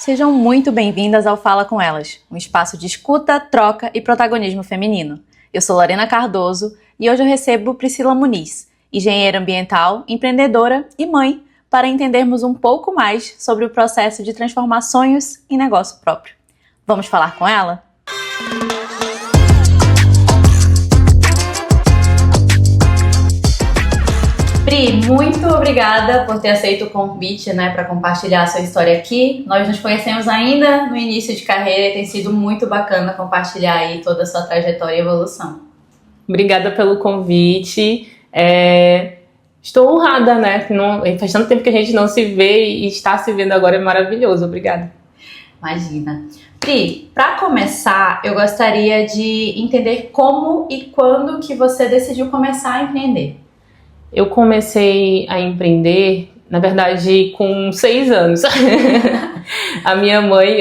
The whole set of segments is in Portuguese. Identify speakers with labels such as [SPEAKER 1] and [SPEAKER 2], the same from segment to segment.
[SPEAKER 1] Sejam muito bem-vindas ao Fala Com Elas, um espaço de escuta, troca e protagonismo feminino. Eu sou Lorena Cardoso e hoje eu recebo Priscila Muniz, engenheira ambiental, empreendedora e mãe, para entendermos um pouco mais sobre o processo de transformar sonhos em negócio próprio. Vamos falar com ela? Pri, muito obrigada por ter aceito o convite, para compartilhar a sua história aqui. Nós nos conhecemos ainda no início de carreira e tem sido muito bacana compartilhar aí toda a sua trajetória e evolução.
[SPEAKER 2] Obrigada pelo convite. Estou honrada, faz tanto tempo que a gente não se vê e estar se vendo agora é maravilhoso. Obrigada.
[SPEAKER 1] Imagina. Pri, para começar, eu gostaria de entender como e quando que você decidiu começar a empreender.
[SPEAKER 2] Eu comecei a empreender, na verdade, com 6 anos. A minha mãe,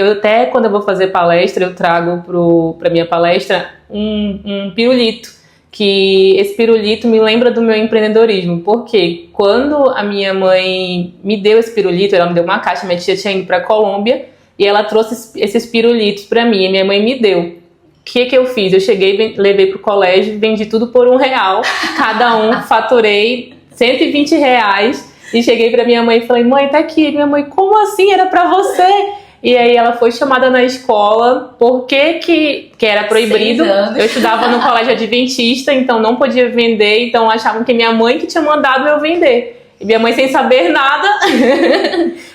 [SPEAKER 2] quando eu vou fazer palestra, eu trago para minha palestra um pirulito, que esse pirulito me lembra do meu empreendedorismo, porque quando a minha mãe me deu esse pirulito, ela me deu uma caixa, minha tia tinha ido para a Colômbia, e ela trouxe esses pirulitos para mim, e minha mãe me deu. O que eu fiz? Eu cheguei, levei pro colégio, vendi tudo por R$1, cada um, faturei R$120 e cheguei pra minha mãe e falei, mãe, tá aqui. Minha mãe, como assim? Era pra você? E aí ela foi chamada na escola, porque que era proibido. Eu estudava no colégio adventista, então não podia vender, então achavam que minha mãe que tinha mandado eu vender. E minha mãe sem saber nada.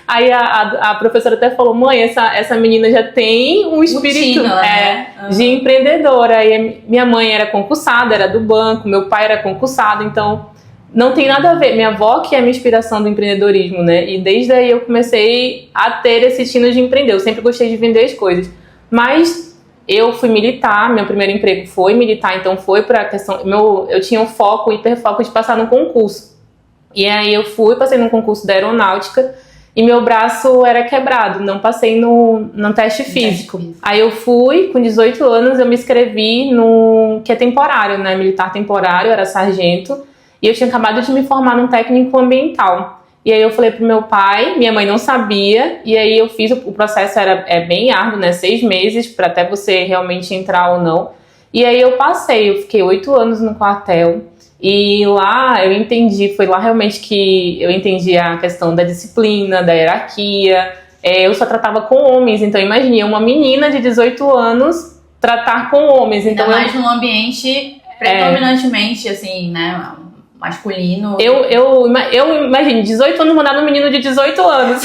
[SPEAKER 2] Aí a professora até falou, mãe, essa menina já tem um espírito de empreendedora. E minha mãe era concursada, era do banco, meu pai era concursado, então não tem nada a ver. Minha avó que é a minha inspiração do empreendedorismo, E desde aí eu comecei a ter esse estilo de empreender. Eu sempre gostei de vender as coisas. Mas eu fui militar, meu primeiro emprego foi militar, então foi para a questão... Eu tinha um hiperfoco de passar num concurso. E aí eu passei num concurso da aeronáutica e meu braço era quebrado, não passei no teste físico. Aí eu fui, com 18 anos, eu me inscrevi que é temporário, militar temporário, era sargento, e eu tinha acabado de me formar num técnico ambiental. E aí eu falei pro meu pai, minha mãe não sabia, e aí eu fiz, o processo é bem árduo, 6 meses, para até você realmente entrar ou não. E aí eu fiquei 8 anos no quartel. E lá foi lá realmente que eu entendi a questão da disciplina, da hierarquia. Eu só tratava com homens, então imagine, uma menina de 18 anos tratar com homens. Então
[SPEAKER 1] mais num ambiente predominantemente, masculino.
[SPEAKER 2] Eu imagine, 18 anos mandar um menino de 18 anos.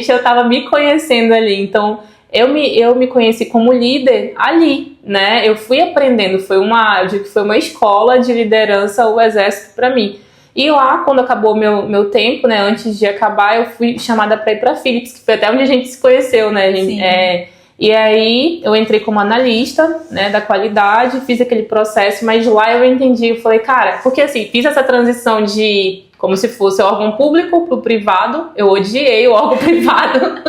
[SPEAKER 2] Eu tava me conhecendo ali, então... Eu me conheci como líder ali, Eu fui aprendendo, eu digo que foi uma escola de liderança, o exército para mim. E lá, quando acabou meu tempo, antes de acabar, eu fui chamada para ir para Philips, que foi até onde a gente se conheceu,
[SPEAKER 1] Sim.
[SPEAKER 2] E aí eu entrei como analista, da qualidade, fiz aquele processo, mas lá eu entendi, eu falei, cara, porque assim, fiz essa transição de como se fosse órgão público pro privado. Eu odiei o órgão privado,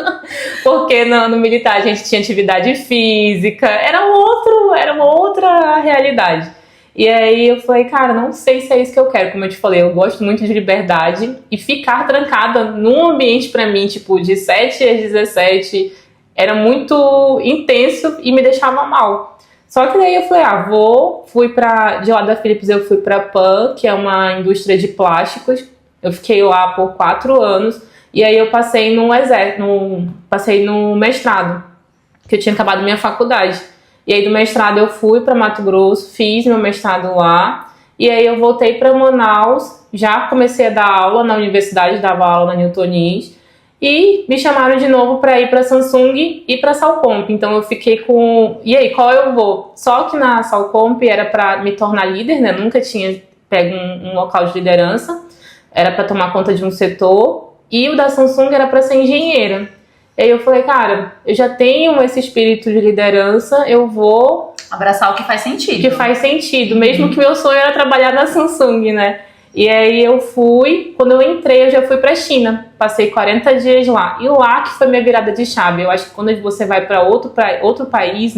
[SPEAKER 2] porque no militar a gente tinha atividade física, era uma outra realidade. E aí eu falei, cara, não sei se é isso que eu quero. Como eu te falei, eu gosto muito de liberdade, e ficar trancada num ambiente pra mim, tipo, de 7 às 17, era muito intenso e me deixava mal. Só que daí eu falei, de lá da Philips eu fui pra PAN, que é uma indústria de plásticos. Eu fiquei lá por 4 anos, e aí eu passei passei no mestrado, que eu tinha acabado minha faculdade. E aí do mestrado eu fui pra Mato Grosso, fiz meu mestrado lá, e aí eu voltei pra Manaus, já comecei a dar aula na universidade, dava aula na Newtonis, e me chamaram de novo para ir para Samsung e para Salcomp. Então eu fiquei e aí, qual eu vou? Só que na Salcomp era para me tornar líder, Nunca tinha pego um local de liderança. Era para tomar conta de um setor. E o da Samsung era para ser engenheira. E aí eu falei, cara, eu já tenho esse espírito de liderança, eu vou...
[SPEAKER 1] abraçar o que faz sentido.
[SPEAKER 2] Que faz sentido, mesmo que meu sonho era trabalhar na Samsung, E aí quando eu entrei, eu já fui pra China, passei 40 dias lá, e lá que foi minha virada de chave. Eu acho que quando você vai para outro país,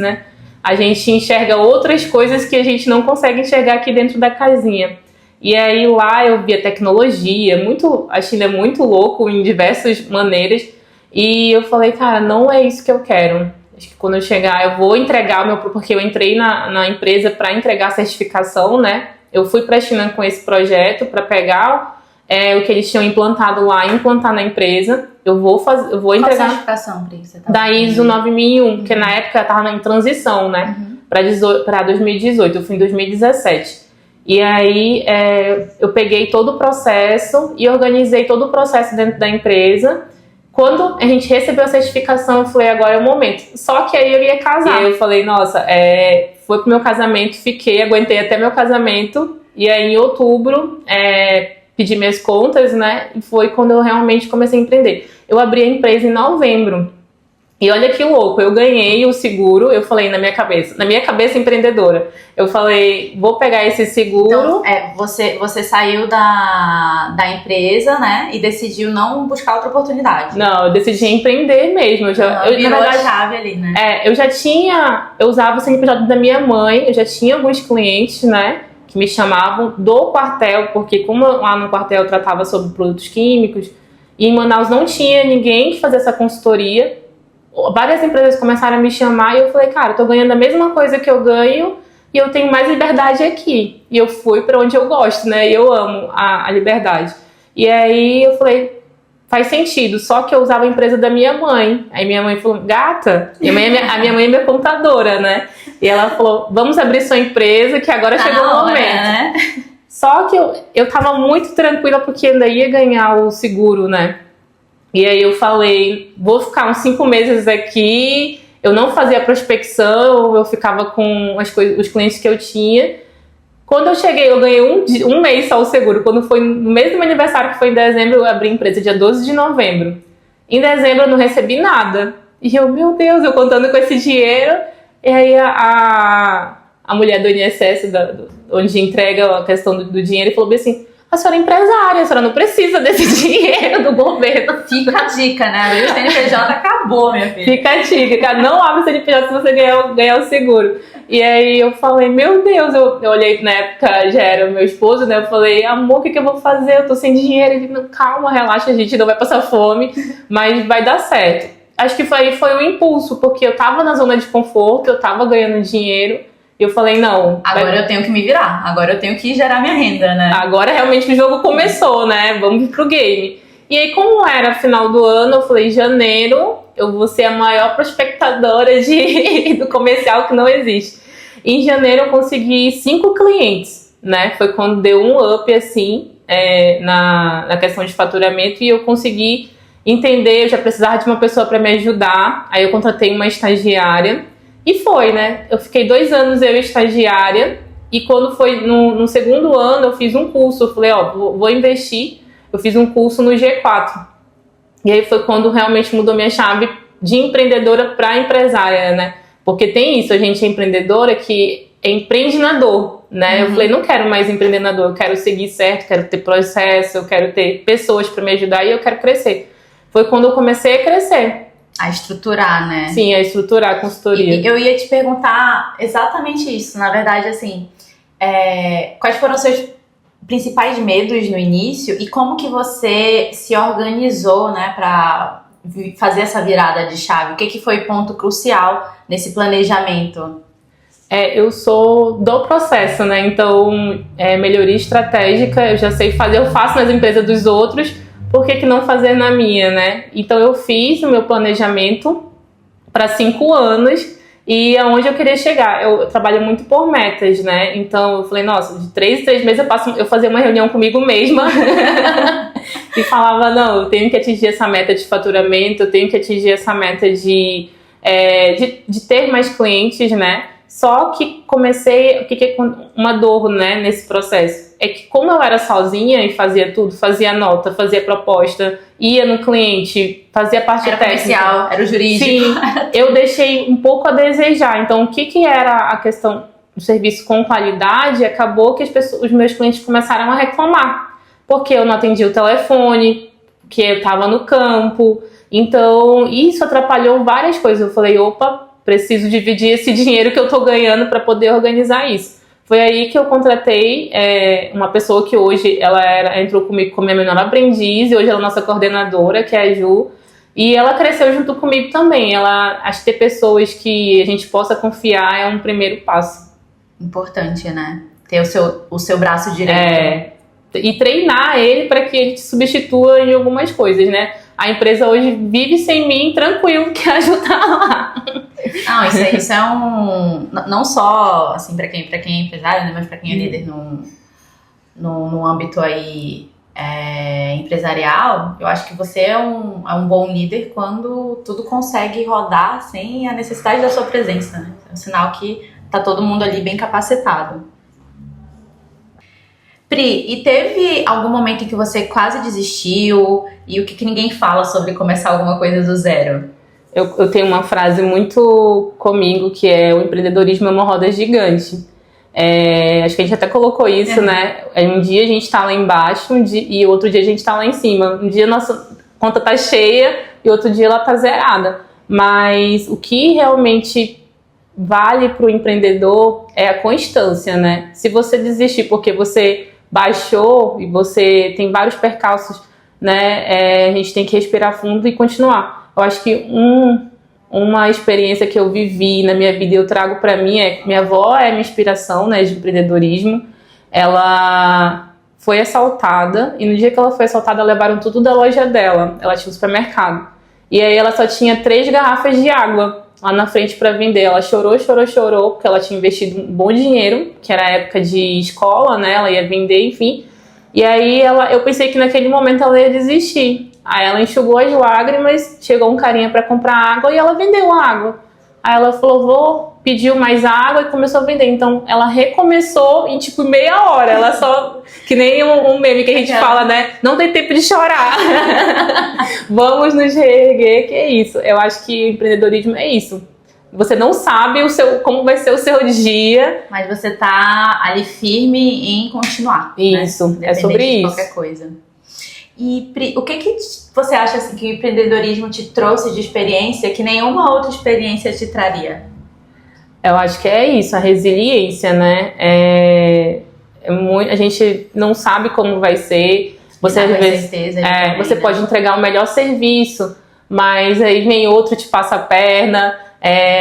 [SPEAKER 2] a gente enxerga outras coisas que a gente não consegue enxergar aqui dentro da casinha. E aí lá eu vi a tecnologia, a China é muito louco em diversas maneiras, E eu falei, cara, não é isso que eu quero. Acho que quando eu chegar, eu vou entregar o meu... Porque eu entrei na empresa para entregar a certificação, né? Eu fui para a China com esse projeto para pegar o que eles tinham implantado lá e implantar na empresa. Eu vou entregar...
[SPEAKER 1] Qual a certificação, Pri, que você tá
[SPEAKER 2] da ISO 9001, que na época estava em transição, né? Para 2018, eu fui em 2017. E aí eu peguei todo o processo e organizei todo o processo dentro da empresa. Quando a gente recebeu a certificação, eu falei, agora é o momento. Só que aí eu ia casar. E aí eu falei, nossa, foi pro meu casamento, aguentei até meu casamento. E aí em outubro, pedi minhas contas, né? E foi quando eu realmente comecei a empreender. Eu abri a empresa em novembro. E olha que louco, eu ganhei o seguro, eu falei na minha cabeça empreendedora, eu falei, vou pegar esse seguro.
[SPEAKER 1] Então, você saiu da empresa, né, e decidiu não buscar outra oportunidade.
[SPEAKER 2] Não, eu decidi empreender mesmo. Eu
[SPEAKER 1] virou a chave ali, né?
[SPEAKER 2] Eu usava o CNPJ da minha mãe, eu já tinha alguns clientes, né, que me chamavam do quartel, porque como lá no quartel eu tratava sobre produtos químicos, e em Manaus não tinha ninguém que fazia essa consultoria. Várias empresas começaram a me chamar e eu falei, cara, eu tô ganhando a mesma coisa que eu ganho e eu tenho mais liberdade aqui. E eu fui pra onde eu gosto, né? E eu amo a liberdade. E aí eu falei, faz sentido. Só que eu usava a empresa da minha mãe. Aí minha mãe falou, gata, a minha mãe é minha contadora, né? E ela falou, vamos abrir sua empresa que agora chegou o momento.
[SPEAKER 1] Né?
[SPEAKER 2] Só que eu tava muito tranquila porque ainda ia ganhar o seguro, né? E aí eu falei, vou ficar uns 5 meses aqui. Eu não fazia prospecção, eu ficava com os clientes que eu tinha. Quando eu cheguei, eu ganhei um mês só o seguro. Quando foi no mês do meu aniversário, que foi em dezembro, eu abri a empresa dia 12 de novembro. Em dezembro eu não recebi nada. E eu, meu Deus, eu contando com esse dinheiro. E aí a mulher do INSS, onde entrega a questão do dinheiro, falou bem assim, a senhora é empresária, a senhora não precisa desse dinheiro do governo.
[SPEAKER 1] Fica a dica, né? Abrir o CNPJ acabou, minha filha.
[SPEAKER 2] Fica a dica, não abre o CNPJ se você ganhar o seguro. E aí eu falei, meu Deus, eu olhei, na época já era meu esposo, né? Eu falei, amor, o que eu vou fazer? Eu tô sem dinheiro. Ele disse, calma, relaxa, a gente não vai passar fome, mas vai dar certo. Acho que foi um impulso, porque eu tava na zona de conforto, eu tava ganhando dinheiro. E eu falei, não.
[SPEAKER 1] Agora eu tenho que me virar. Agora eu tenho que gerar minha renda, né?
[SPEAKER 2] Agora realmente o jogo começou, né? Vamos pro game. E aí, como era final do ano, eu falei, janeiro, eu vou ser a maior prospectadora do comercial que não existe. Em janeiro eu consegui 5 clientes, né? Foi quando deu um up, assim, na questão de faturamento. E eu consegui entender, eu já precisava de uma pessoa para me ajudar. Aí eu contratei uma estagiária. E foi, né? Eu fiquei 2 anos eu estagiária e quando foi no segundo ano eu fiz um curso. Eu falei, vou investir. Eu fiz um curso no G4. E aí foi quando realmente mudou minha chave de empreendedora para empresária, né? Porque tem isso, a gente é empreendedora que empreende na dor, né? Eu falei, não quero mais empreender na dor, eu quero seguir certo, quero ter processo, eu quero ter pessoas para me ajudar e eu quero crescer. Foi quando eu comecei a crescer.
[SPEAKER 1] A estruturar, né?
[SPEAKER 2] Sim, a estruturar a consultoria.
[SPEAKER 1] E eu ia te perguntar exatamente isso. Na verdade, assim, quais foram os seus principais medos no início e como que você se organizou, né, para fazer essa virada de chave? O que foi ponto crucial nesse planejamento?
[SPEAKER 2] Eu sou do processo, né? Então, melhoria estratégica, eu já sei fazer, eu faço nas empresas dos outros. Por que não fazer na minha, né? Então eu fiz o meu planejamento para 5 anos e aonde eu queria chegar. Eu trabalho muito por metas, né? Então eu falei, nossa, de 3 em 3 meses eu fazia uma reunião comigo mesma e falava, não, eu tenho que atingir essa meta de faturamento, eu tenho que atingir essa meta de ter mais clientes, né? Só que comecei, o que é uma dor, né, nesse processo? É que como eu era sozinha e fazia tudo, fazia nota, fazia proposta, ia no cliente, fazia parte técnica.
[SPEAKER 1] Era comercial, era o jurídico.
[SPEAKER 2] Sim, eu deixei um pouco a desejar. Então, o que era a questão do serviço com qualidade? Acabou que os meus clientes começaram a reclamar. Porque eu não atendia o telefone, que eu estava no campo. Então, isso atrapalhou várias coisas. Eu falei, opa, preciso dividir esse dinheiro que eu tô ganhando para poder organizar isso. Foi aí que eu contratei uma pessoa que hoje ela entrou comigo como minha menor aprendiz e hoje ela é nossa coordenadora, que é a Ju. E ela cresceu junto comigo também. Acho que ter pessoas que a gente possa confiar é um primeiro passo.
[SPEAKER 1] Importante, né? Ter o seu braço direito.
[SPEAKER 2] E treinar ele para que ele te substitua em algumas coisas, né? A empresa hoje vive sem mim, tranquilo, que ajudar lá.
[SPEAKER 1] Não, isso é não só assim, para quem é empresário, né, mas para quem é líder no âmbito aí empresarial. Eu acho que você é um bom líder quando tudo consegue rodar sem a necessidade da sua presença, né? É um sinal que tá todo mundo ali bem capacitado. Pri, e teve algum momento em que você quase desistiu? E o que ninguém fala sobre começar alguma coisa do zero?
[SPEAKER 2] Eu tenho uma frase muito comigo que é: o empreendedorismo é uma roda gigante. Acho que a gente até colocou isso, né? Um dia a gente tá lá embaixo e outro dia a gente tá lá em cima. Um dia nossa conta tá cheia e outro dia ela tá zerada. Mas o que realmente vale pro empreendedor é a constância, né? Se você desistir porque você baixou e você tem vários percalços, né? A gente tem que respirar fundo e continuar. Eu acho que uma experiência que eu vivi na minha vida e eu trago para mim é que minha avó é minha inspiração, né, de empreendedorismo. Ela foi assaltada e no dia que ela foi assaltada levaram tudo da loja dela. Ela tinha um supermercado. E aí ela só tinha 3 garrafas de água lá na frente para vender. Ela chorou, porque ela tinha investido um bom dinheiro, que era a época de escola, né? Ela ia vender, enfim. E aí eu pensei que naquele momento ela ia desistir. Aí ela enxugou as lágrimas, chegou um carinha para comprar água e ela vendeu a água. Aí ela falou, pediu mais água e começou a vender. Então ela recomeçou em tipo meia hora. Ela só, que nem um meme que a gente fala, né? Não tem tempo de chorar. Vamos nos reerguer, que é isso. Eu acho que empreendedorismo é isso. Você não sabe como vai ser o seu dia.
[SPEAKER 1] Mas você tá ali firme em continuar.
[SPEAKER 2] Isso,
[SPEAKER 1] né?
[SPEAKER 2] É sobre isso.
[SPEAKER 1] Qualquer coisa. E Pri, o que você acha assim, que o empreendedorismo te trouxe de experiência que nenhuma outra experiência te traria?
[SPEAKER 2] Eu acho que é isso, a resiliência, né? A gente não sabe como vai ser. Você às vezes você pode entregar o melhor serviço, mas aí vem outro te passa a perna.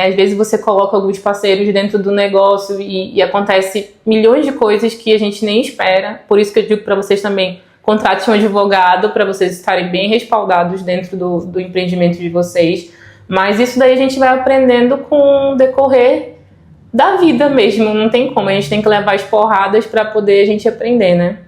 [SPEAKER 2] Às vezes você coloca alguns parceiros dentro do negócio e acontece milhões de coisas que a gente nem espera. Por isso que eu digo para vocês também: contrate um advogado para vocês estarem bem respaldados dentro do empreendimento de vocês. Mas isso daí a gente vai aprendendo com o decorrer da vida mesmo. Não tem como, a gente tem que levar as porradas para poder a gente aprender, né?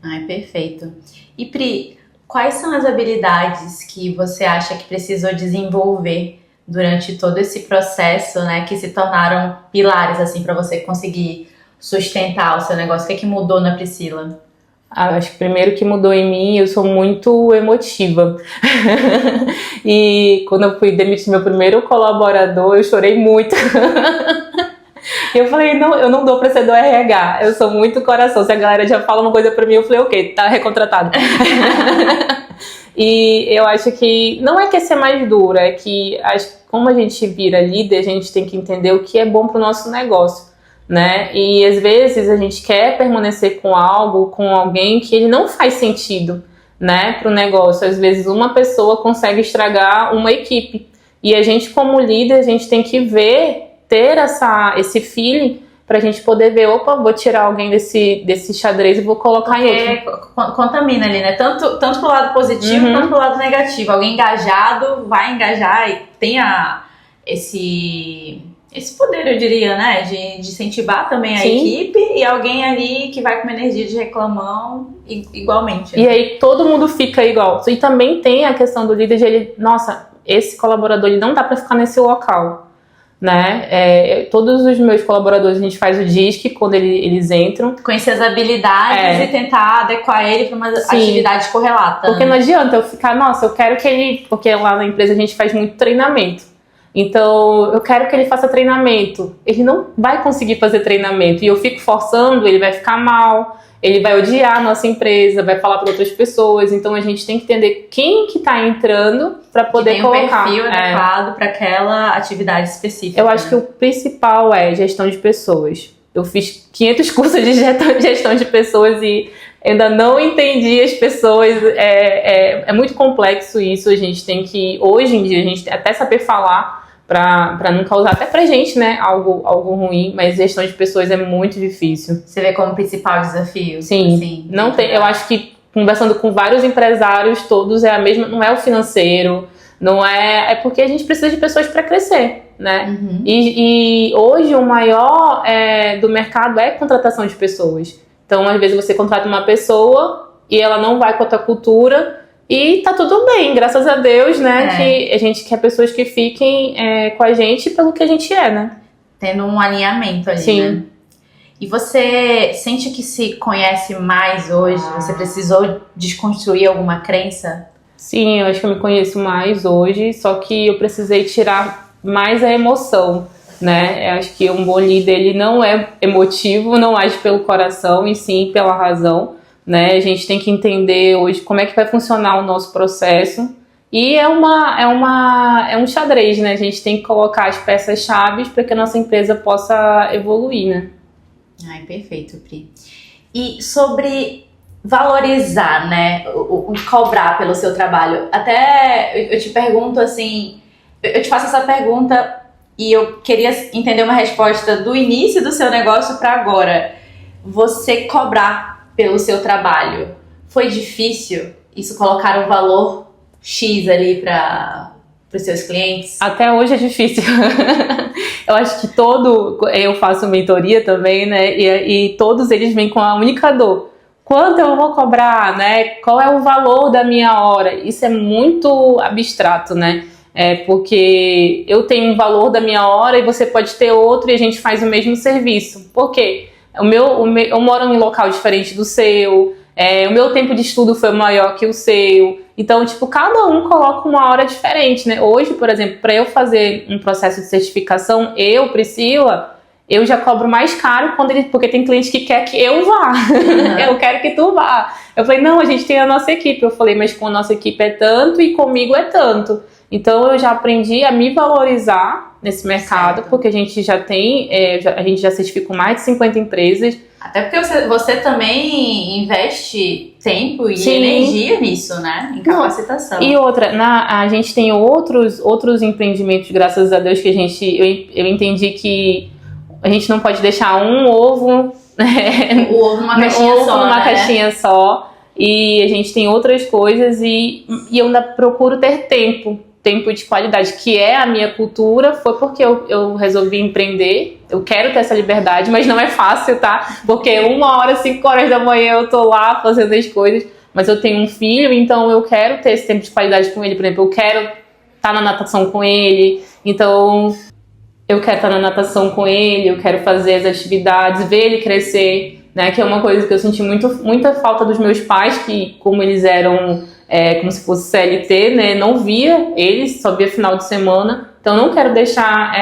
[SPEAKER 1] Ai, perfeito. E Pri, quais são as habilidades que você acha que precisou desenvolver durante todo esse processo, né, que se tornaram pilares assim para você conseguir sustentar o seu negócio? O que mudou na Priscila?
[SPEAKER 2] Acho que primeiro que mudou em mim, eu sou muito emotiva. E quando eu fui demitir meu primeiro colaborador, eu chorei muito. E eu falei, não, eu não dou pra ser do RH, eu sou muito coração. Se a galera já fala uma coisa pra mim, eu falei, ok, tá recontratado. E eu acho que não é que é ser mais dura, é que como a gente vira líder, a gente tem que entender o que é bom pro nosso negócio, né? E às vezes a gente quer permanecer com algo, com alguém que ele não faz sentido, né, pro negócio. Às vezes uma pessoa consegue estragar uma equipe. E a gente, como líder, a gente tem que ter esse feeling pra gente poder ver, opa, vou tirar alguém desse xadrez e vou colocar em outro.
[SPEAKER 1] Contamina ali, né? Tanto pro lado positivo quanto pro lado negativo. Alguém engajado vai engajar e tem esse poder, eu diria, né? De incentivar também a equipe, e alguém ali que vai com uma energia de reclamão igualmente. Né?
[SPEAKER 2] E aí todo mundo fica igual. E também tem a questão do líder de nossa, esse colaborador ele não dá pra ficar nesse local. Né? Todos os meus colaboradores a gente faz o DISC quando eles entram.
[SPEAKER 1] Conhecer as habilidades e tentar adequar ele para uma atividade correlata.
[SPEAKER 2] Porque não adianta eu ficar, nossa, eu quero que ele... Porque lá na empresa a gente faz muito treinamento. Então, eu quero que ele faça treinamento. Ele não vai conseguir fazer treinamento. E eu fico forçando, ele vai ficar mal. Ele vai odiar a nossa empresa, vai falar para outras pessoas. Então a gente tem que entender quem que tá entrando para poder colocar.
[SPEAKER 1] Tem um perfil adequado para aquela atividade específica.
[SPEAKER 2] Eu acho que o principal é gestão de pessoas. Eu fiz 500 cursos de gestão de pessoas e Eu ainda não entendi as pessoas, é muito complexo isso, a gente tem que, hoje em dia, a gente até saber falar para não causar até pra gente, né, algo ruim, mas gestão de pessoas é muito difícil.
[SPEAKER 1] Você vê como principal desafio?
[SPEAKER 2] Sim,
[SPEAKER 1] assim,
[SPEAKER 2] não tem, eu acho que conversando com vários empresários, todos é a mesma, não é o financeiro, não é porque a gente precisa de pessoas para crescer, né?
[SPEAKER 1] Uhum.
[SPEAKER 2] E hoje o maior do mercado é contratação de pessoas. Então, às vezes você contrata uma pessoa e ela não vai com a tua cultura e tá tudo bem, graças a Deus, né? Que a gente quer pessoas que fiquem com a gente pelo que a gente é, né?
[SPEAKER 1] Tendo um alinhamento ali,
[SPEAKER 2] Sim.
[SPEAKER 1] né? E você sente que se conhece mais hoje? Você precisou desconstruir alguma crença?
[SPEAKER 2] Sim, eu acho que eu me conheço mais hoje, só que eu precisei tirar mais a emoção, né? Eu acho que um bom líder, ele não é emotivo, não age pelo coração e sim pela razão, né? A gente tem que entender hoje como é que vai funcionar o nosso processo e é um xadrez, né? A gente tem que colocar as peças-chave para que a nossa empresa possa evoluir, né?
[SPEAKER 1] Ai, perfeito, Pri. E sobre valorizar, né, o cobrar pelo seu trabalho. Até eu te pergunto assim, eu te faço essa pergunta e eu queria entender uma resposta do início do seu negócio para agora. Você cobrar pelo seu trabalho, foi difícil isso colocar um valor X ali para os seus clientes?
[SPEAKER 2] Até hoje é difícil. Eu acho que eu faço mentoria também, né? E todos eles vêm com a única dor. Quanto eu vou cobrar, né? Qual é o valor da minha hora? Isso é muito abstrato, né? Porque eu tenho um valor da minha hora e você pode ter outro e a gente faz o mesmo serviço. Por quê? Eu moro em um local diferente do seu, o meu tempo de estudo foi maior que o seu. Então, tipo, cada um coloca uma hora diferente, né? Hoje, por exemplo, para eu fazer um processo de certificação, Priscila, eu já cobro mais caro porque tem cliente que quer que eu vá. Uhum. Eu quero que tu vá. Eu falei, não, a gente tem a nossa equipe. Eu falei, mas com a nossa equipe é tanto e comigo é tanto. Então, eu já aprendi a me valorizar nesse mercado, certo. Porque a gente já tem, a gente já certificou mais de 50 empresas.
[SPEAKER 1] Até porque você também investe tempo e
[SPEAKER 2] Sim.
[SPEAKER 1] energia nisso, né? Em capacitação.
[SPEAKER 2] Não. E outra, a gente tem outros empreendimentos, graças a Deus, que eu entendi que a gente não pode deixar um ovo...
[SPEAKER 1] O ovo numa caixinha só,
[SPEAKER 2] numa caixinha só. E a gente tem outras coisas e eu ainda procuro ter tempo de qualidade, que é a minha cultura. Foi porque eu resolvi empreender. Eu quero ter essa liberdade, mas não é fácil, tá? Porque 1h, 5h da manhã eu tô lá fazendo as coisas, mas eu tenho um filho, então eu quero ter esse tempo de qualidade com ele. Por exemplo, eu quero estar na natação com ele, então eu quero estar na natação com ele, eu quero fazer as atividades, ver ele crescer, né? Que é uma coisa que eu senti muita falta dos meus pais, que como eles eram como se fosse CLT, né? Não via eles, só via final de semana. Então não quero deixar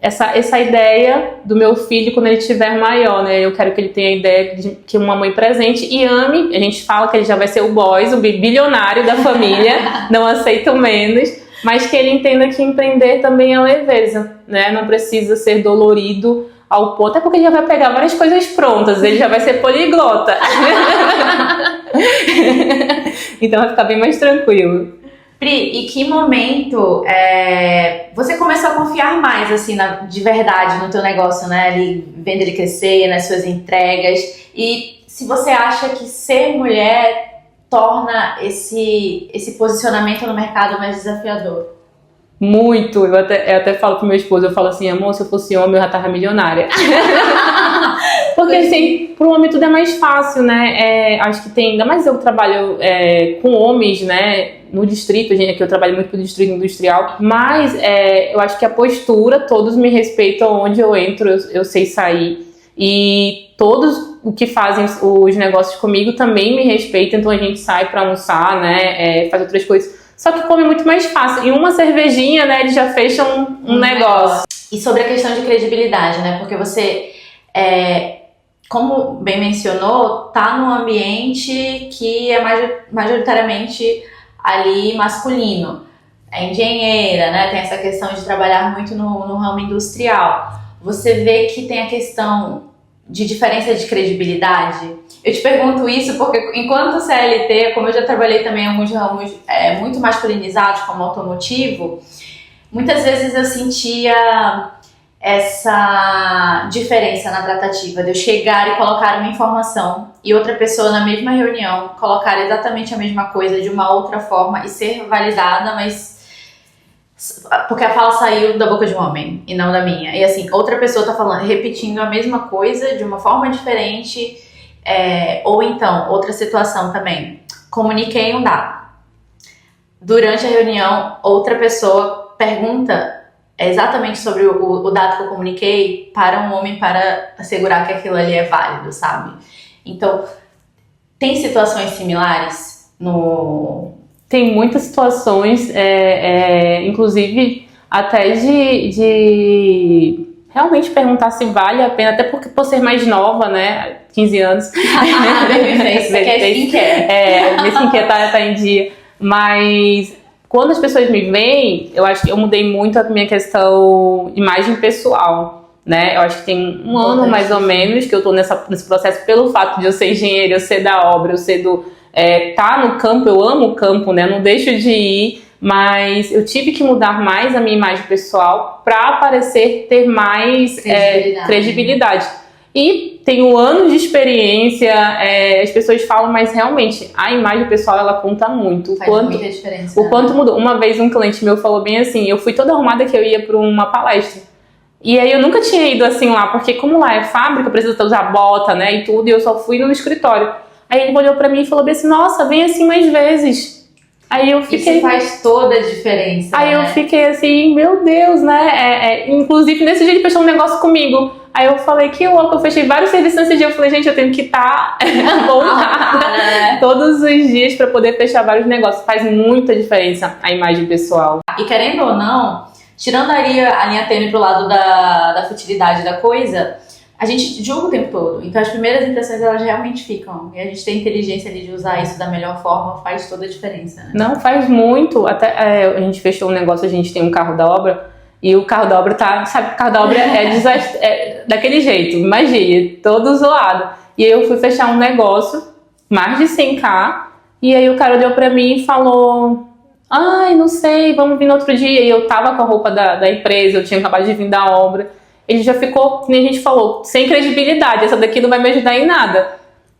[SPEAKER 2] essa ideia do meu filho quando ele estiver maior, né? Eu quero que ele tenha a ideia de que uma mãe presente e ame. A gente fala que ele já vai ser o boss, o bilionário da família, não aceito menos. Mas que ele entenda que empreender também é leveza, né? Não precisa ser dolorido ao ponto, até porque ele já vai pegar várias coisas prontas, ele já vai ser poliglota. Então vai ficar bem mais tranquilo.
[SPEAKER 1] Pri, e que momento você começou a confiar mais, assim, de verdade no teu negócio, né? Ali, vendo ele crescer, nas suas entregas. E se você acha que ser mulher torna esse posicionamento no mercado mais desafiador?
[SPEAKER 2] Muito. Eu até falo pro meu esposo, eu falo assim, amor, se eu fosse homem eu já tava milionária. Porque assim, pro homem tudo é mais fácil, né? Acho que tem, ainda mais eu trabalho com homens, né? No distrito, aqui eu trabalho muito pro distrito industrial, mas eu acho que a postura, todos me respeitam onde eu entro, eu sei sair. E todos o que fazem os negócios comigo também me respeitam, então a gente sai pra almoçar, né? Faz outras coisas. Só que come muito mais fácil. E uma cervejinha, né, eles já fecham um negócio.
[SPEAKER 1] E sobre a questão de credibilidade, né? Porque você, como bem mencionou, tá num ambiente que é majoritariamente ali masculino. É engenheira, né? Tem essa questão de trabalhar muito no ramo industrial. Você vê que tem a questão de diferença de credibilidade? Eu te pergunto isso porque, enquanto CLT, como eu já trabalhei também em alguns ramos muito masculinizados, como automotivo, muitas vezes eu sentia essa diferença na tratativa de eu chegar e colocar uma informação e outra pessoa na mesma reunião colocar exatamente a mesma coisa de uma outra forma e ser validada, mas porque a fala saiu da boca de um homem e não da minha. E assim, outra pessoa tá falando, repetindo a mesma coisa de uma forma diferente. Ou então, outra situação também, comuniquei um dado. Durante a reunião, outra pessoa pergunta exatamente sobre o dado que eu comuniquei para um homem para assegurar que aquilo ali é válido, sabe? Então, tem situações similares no...
[SPEAKER 2] Tem muitas situações, inclusive até de realmente perguntar se vale a pena, até porque por ser mais nova, né, 15 anos.
[SPEAKER 1] Você quer skincare.
[SPEAKER 2] Minha skincare tá em dia. Mas quando as pessoas me veem, eu acho que eu mudei muito a minha questão imagem pessoal, né? Eu acho que tem um ano mais ou menos que eu tô nesse processo pelo fato de eu ser engenheira, eu ser da obra, eu ser tá no campo, eu amo o campo, né? Não deixo de ir, mas eu tive que mudar mais a minha imagem pessoal para ter mais credibilidade. E tenho anos de experiência, as pessoas falam, mas realmente a imagem pessoal ela conta muito.
[SPEAKER 1] Faz muita diferença.
[SPEAKER 2] O quanto mudou. Uma vez um cliente meu falou bem assim, eu fui toda arrumada que eu ia para uma palestra. E aí eu nunca tinha ido assim lá, porque como lá é fábrica, precisa usar bota, né, e tudo, e eu só fui no escritório. Aí ele olhou pra mim e falou bem assim, nossa, vem assim mais vezes. Aí eu fiquei...
[SPEAKER 1] Isso faz toda a diferença,
[SPEAKER 2] Aí eu fiquei assim, meu Deus, né? Inclusive, nesse dia ele fechou um negócio comigo. Aí eu falei, que louco, eu fechei vários serviços nesse dia. Eu falei, gente, eu tenho que estar voltada todos os dias pra poder fechar vários negócios. Faz muita diferença a imagem pessoal.
[SPEAKER 1] E querendo ou não, tirando a linha tênue pro lado da futilidade da coisa... A gente julga o tempo todo, então as primeiras impressões elas realmente ficam. E a gente tem inteligência ali de usar isso da melhor forma, faz toda a diferença, né?
[SPEAKER 2] Não, faz muito. Até a gente fechou um negócio, a gente tem um carro da obra, e o carro da obra sabe que o carro da obra é daquele jeito, imagine, todo zoado. E aí eu fui fechar um negócio, mais de 100k, e aí o cara olhou pra mim e falou... Ai, não sei, vamos vir no outro dia. E eu tava com a roupa da empresa, eu tinha acabado de vir da obra. Ele já ficou, como a gente falou, sem credibilidade. Essa daqui não vai me ajudar em nada.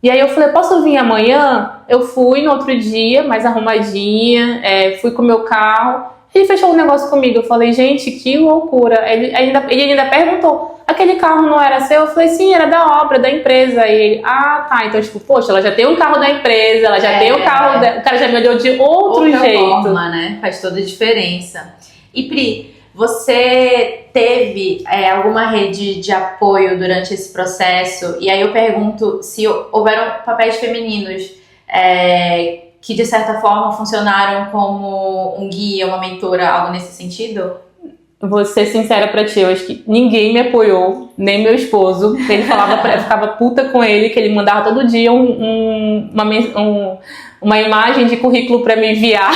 [SPEAKER 2] E aí eu falei, posso vir amanhã? Eu fui no outro dia, mais arrumadinha, fui com o meu carro. Ele fechou o negócio comigo. Eu falei, gente, que loucura. Ele ainda perguntou, aquele carro não era seu? Eu falei, sim, era da obra, da empresa. E ele, tá. Então, tipo, poxa, ela já tem um carro da empresa, ela já tem o carro o cara já me olhou de outro jeito.
[SPEAKER 1] Forma, né? Faz toda a diferença. E Pri, você teve alguma rede de apoio durante esse processo? E aí eu pergunto se houveram papéis femininos que de certa forma funcionaram como um guia, uma mentora, algo nesse sentido?
[SPEAKER 2] Vou ser sincera pra ti, eu acho que ninguém me apoiou, nem meu esposo. Ele falava, eu ficava puta com ele, que ele mandava todo dia uma imagem de currículo pra me enviar.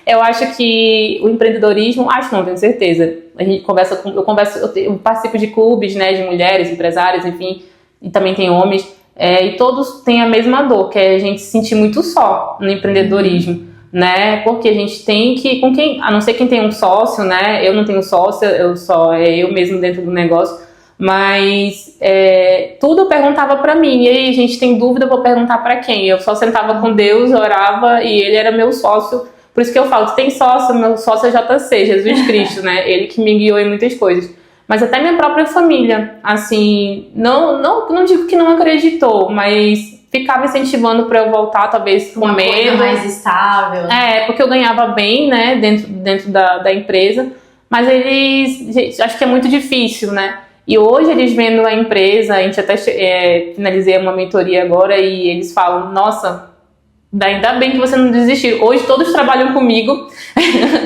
[SPEAKER 2] Eu acho que o empreendedorismo, não tenho certeza. A gente eu participo de clubes, né, de mulheres, empresárias, enfim, e também tem homens, e todos têm a mesma dor, que é a gente se sentir muito só no empreendedorismo, né? Porque a gente tem que, a não ser quem tem um sócio, né? Eu não tenho sócio, eu mesmo dentro do negócio, mas tudo eu perguntava pra mim, e aí a gente tem dúvida, eu vou perguntar pra quem? Eu só sentava com Deus, orava, e ele era meu sócio. Por isso que eu falo, tu tem sócio, meu sócio é JC, Jesus Cristo, né? Ele que me guiou em muitas coisas. Mas até minha própria família, assim, não digo que não acreditou, mas ficava incentivando pra eu voltar, talvez com medo.
[SPEAKER 1] Uma coisa mais estável.
[SPEAKER 2] Porque eu ganhava bem, né, dentro da empresa, mas eles, acho que é muito difícil, né? E hoje eles vendo a empresa, a gente até finalizei uma mentoria agora e eles falam, nossa... Ainda bem que você não desistiu. Hoje todos trabalham comigo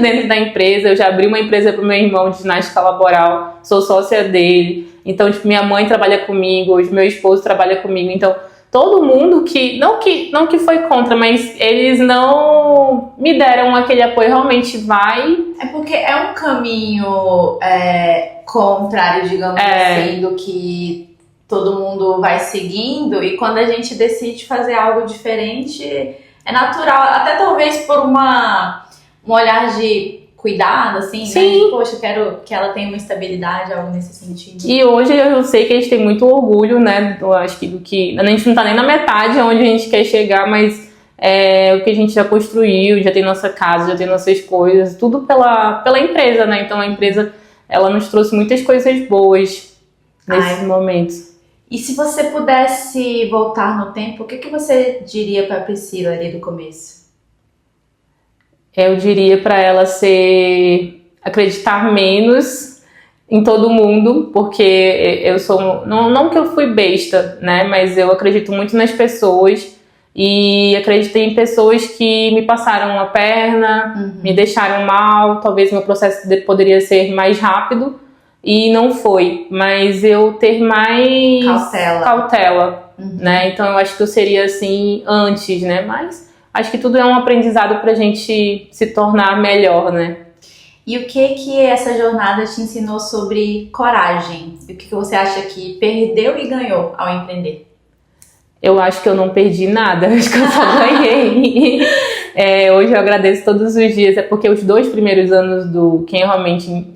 [SPEAKER 2] dentro da empresa. Eu já abri uma empresa para o meu irmão de ginástica laboral. Sou sócia dele. Então, tipo, minha mãe trabalha comigo. Hoje meu esposo trabalha comigo. Então, todo mundo não que foi contra, mas eles não me deram aquele apoio. Realmente vai.
[SPEAKER 1] É porque é um caminho contrário, digamos assim, do que todo mundo vai seguindo, e quando a gente decide fazer algo diferente, é natural, até talvez por um olhar de cuidado, assim, né? De, poxa, eu quero que ela tenha uma estabilidade, algo nesse sentido.
[SPEAKER 2] E hoje eu sei que a gente tem muito orgulho, né? Eu acho que do que. A gente não tá nem na metade onde a gente quer chegar, mas o que a gente já construiu, já tem nossa casa, já tem nossas coisas, tudo pela empresa, né? Então a empresa, ela nos trouxe muitas coisas boas nesses momentos.
[SPEAKER 1] E se você pudesse voltar no tempo, o que você diria pra Priscila ali do começo?
[SPEAKER 2] Eu diria para ela acreditar menos em todo mundo, porque eu sou, não que eu fui besta, né, mas eu acredito muito nas pessoas e acreditei em pessoas que me passaram a perna, me deixaram mal, talvez meu processo poderia ser mais rápido e não foi, mas eu ter mais cautela, né, então eu acho que eu seria assim antes, né, mas acho que tudo é um aprendizado pra gente se tornar melhor, né?
[SPEAKER 1] E o que essa jornada te ensinou sobre coragem? E o que você acha que perdeu e ganhou ao empreender?
[SPEAKER 2] Eu acho que eu não perdi nada, acho que eu só ganhei. Hoje eu agradeço todos os dias, porque os 2 primeiros anos do quem realmente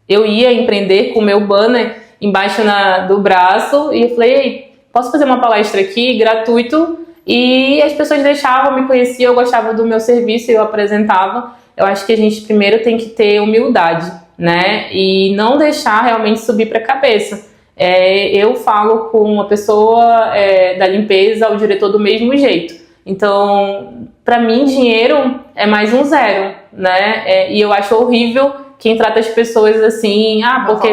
[SPEAKER 2] eu ia empreender com o meu banner embaixo do braço e eu falei, ei, posso fazer uma palestra aqui, gratuito? E as pessoas deixavam, me conheciam, eu gostava do meu serviço e eu apresentava. Eu acho que a gente primeiro tem que ter humildade, né? E não deixar realmente subir para a cabeça. Eu falo com uma pessoa da limpeza, o diretor do mesmo jeito. Então, para mim, dinheiro é mais um zero, né? E eu acho horrível quem trata as pessoas assim, porque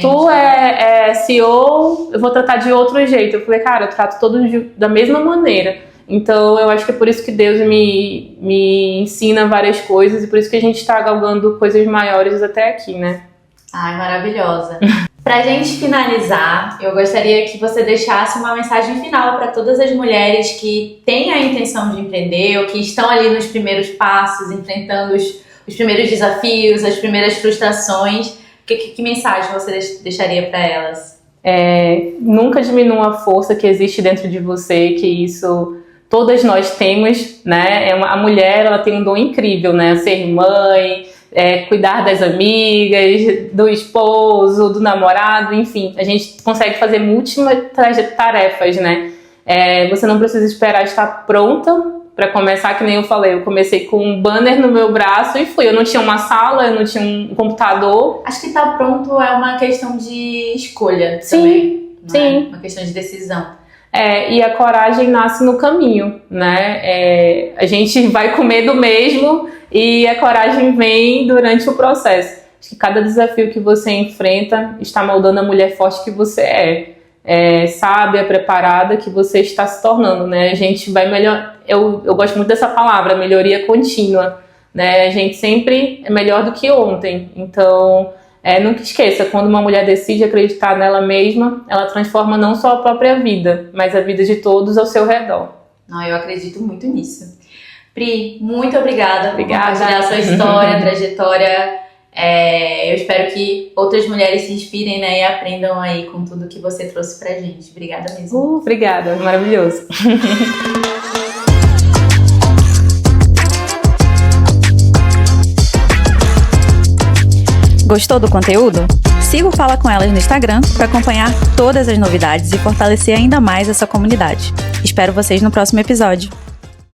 [SPEAKER 2] tu é CEO, eu vou tratar de outro jeito. Eu falei, cara, eu trato todos da mesma maneira. Então, eu acho que é por isso que Deus me ensina várias coisas e por isso que a gente está galgando coisas maiores até aqui, né?
[SPEAKER 1] Ai, maravilhosa. Pra gente finalizar, eu gostaria que você deixasse uma mensagem final para todas as mulheres que têm a intenção de empreender ou que estão ali nos primeiros passos, enfrentando os primeiros desafios, as primeiras frustrações. Que mensagem você deixaria para elas?
[SPEAKER 2] Nunca diminua a força que existe dentro de você, que isso todas nós temos, né? A mulher, ela tem um dom incrível, né? Ser mãe, cuidar das amigas, do esposo, do namorado, enfim. A gente consegue fazer múltiplas tarefas, né? Você não precisa esperar estar pronta para começar, que nem eu falei, eu comecei com um banner no meu braço e fui. Eu não tinha uma sala, eu não tinha um computador.
[SPEAKER 1] Acho que estar pronto é uma questão de escolha
[SPEAKER 2] também. Sim.
[SPEAKER 1] Uma questão de decisão.
[SPEAKER 2] E a coragem nasce no caminho, né? A gente vai com medo mesmo e a coragem vem durante o processo. Acho que cada desafio que você enfrenta está moldando a mulher forte que você sábia, preparada que você está se tornando, né? A gente vai melhor. Eu gosto muito dessa palavra, melhoria contínua, né? A gente sempre é melhor do que ontem. Então, nunca esqueça, quando uma mulher decide acreditar nela mesma, ela transforma não só a própria vida, mas a vida de todos ao seu redor.
[SPEAKER 1] Não, eu acredito muito nisso. Pri, muito obrigada por compartilhar a sua história, trajetória. Eu espero que outras mulheres se inspirem, né, e aprendam aí com tudo que você trouxe pra gente. Obrigada mesmo.
[SPEAKER 2] Obrigada, maravilhoso.
[SPEAKER 1] Gostou do conteúdo? Siga o Fala Com Elas no Instagram para acompanhar todas as novidades e fortalecer ainda mais essa comunidade. Espero vocês no próximo episódio.